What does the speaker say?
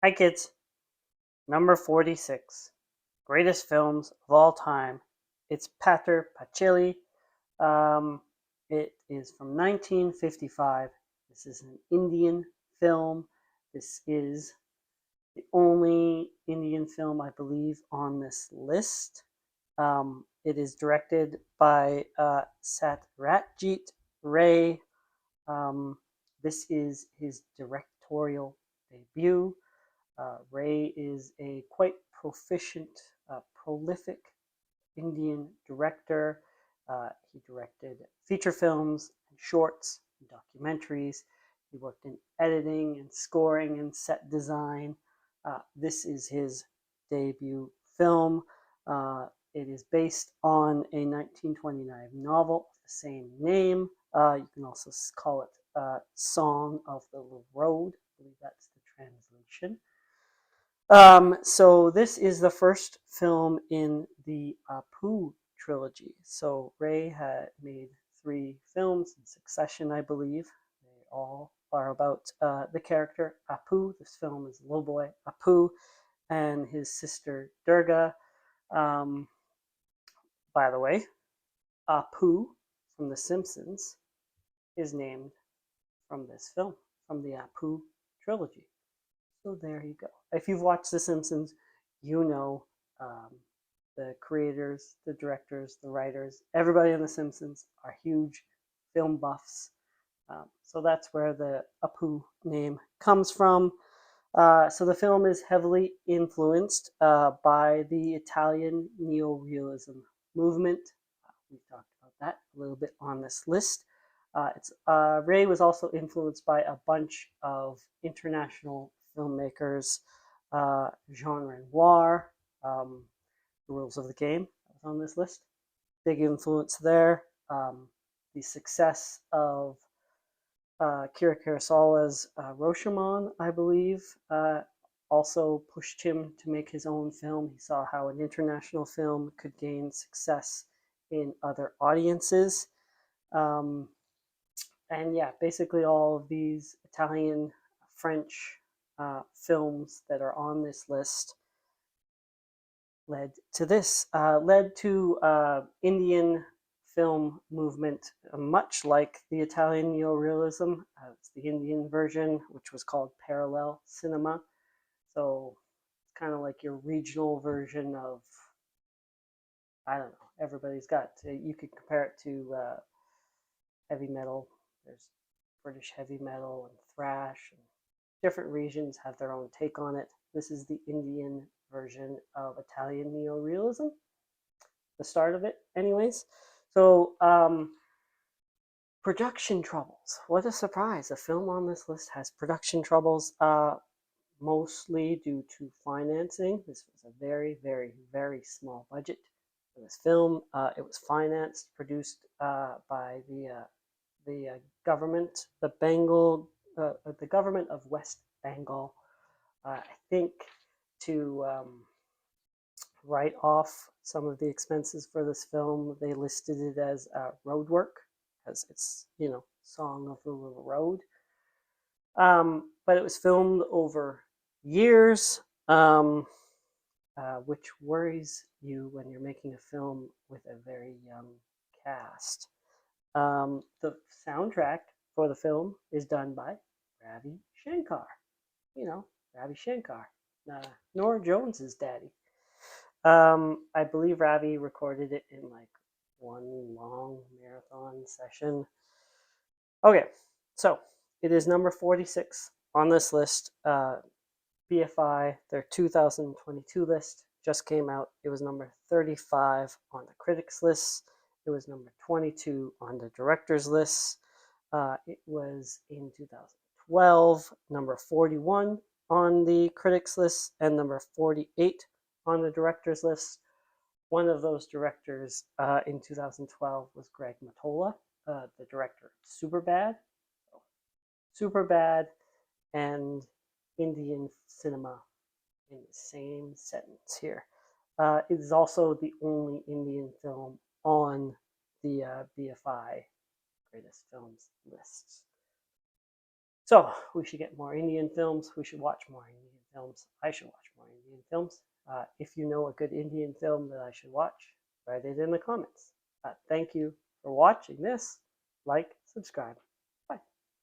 Hi, kids. Number 46. Greatest films of all time. It's Pather Panchali. Um, it is from 1955. This is an Indian film. This is the only Indian film, I believe, on this list. It is directed by Satyajit Ray. Um, this is his directorial debut. Ray is a quite proficient, prolific Indian director. He directed feature films and shorts and documentaries. He worked in editing and scoring and set design. This is his debut film. It is based on a 1929 novel of the same name. You can also call it Song of the Road. I believe that's the translation. So this is the first film in the Apu trilogy. So Ray had made 3 films in succession, I believe. They all are about the character Apu. This film is little boy Apu and his sister Durga. Um, by the way, Apu from The Simpsons is named from this film, from the Apu trilogy. So there you go. If you've watched The Simpsons, you know um, the creators, the directors, the writers, everybody on The Simpsons are huge film buffs. So that's where the Apu name comes from. So the film is heavily influenced by the Italian neorealism movement. We've talked about that a little bit on this list. Ray was also influenced by a bunch of international filmmakers. Jean Renoir, The Rules of the Game, that was on this list. Big influence there. The success of Kira Kurosawa's Rashomon, I believe, also pushed him to make his own film. He saw how an international film could gain success in other audiences. Um, and yeah, basically all of these Italian, French films that are on this list led to this, led to Indian film movement, much like the Italian neorealism. It's the Indian version, which was called parallel cinema. So it's kind of like your regional version of, I don't know, everybody's got, you could compare it to heavy metal. There's British heavy metal and thrash, and different regions have their own take on it. This is the Indian version of Italian neorealism, the start of it, anyways. So, production troubles. What a surprise. A film on this list has production troubles, mostly due to financing. This was a very, very, very small budget for this film. It was financed, produced by the government, the government of West Bengal. I think to write off some of the expenses for this film, they listed it as road work because it's, Song of the Little Road. But it was filmed over years, which worries you when you're making a film with a very young cast. The soundtrack for the film is done by Ravi Shankar. Ravi Shankar, Nora Jones's daddy. I believe Ravi recorded it in like one long marathon session. Okay, so it is number 46 on this list. BFI, their 2022 list just came out. It was number 35 on the critics list. It was number 22 on the directors list. It was in 2012, number 41 on the critics list and number 48 on the directors list. One of those directors in 2012 was Greg Mottola, the director of Superbad. Superbad and Indian cinema in the same sentence here. It is also the only Indian film on the BFI Greatest Films lists. So we should get more Indian films. We should watch more Indian films. I should watch more Indian films. If you know a good Indian film that I should watch, write it in the comments. Thank you for watching this. Like, subscribe.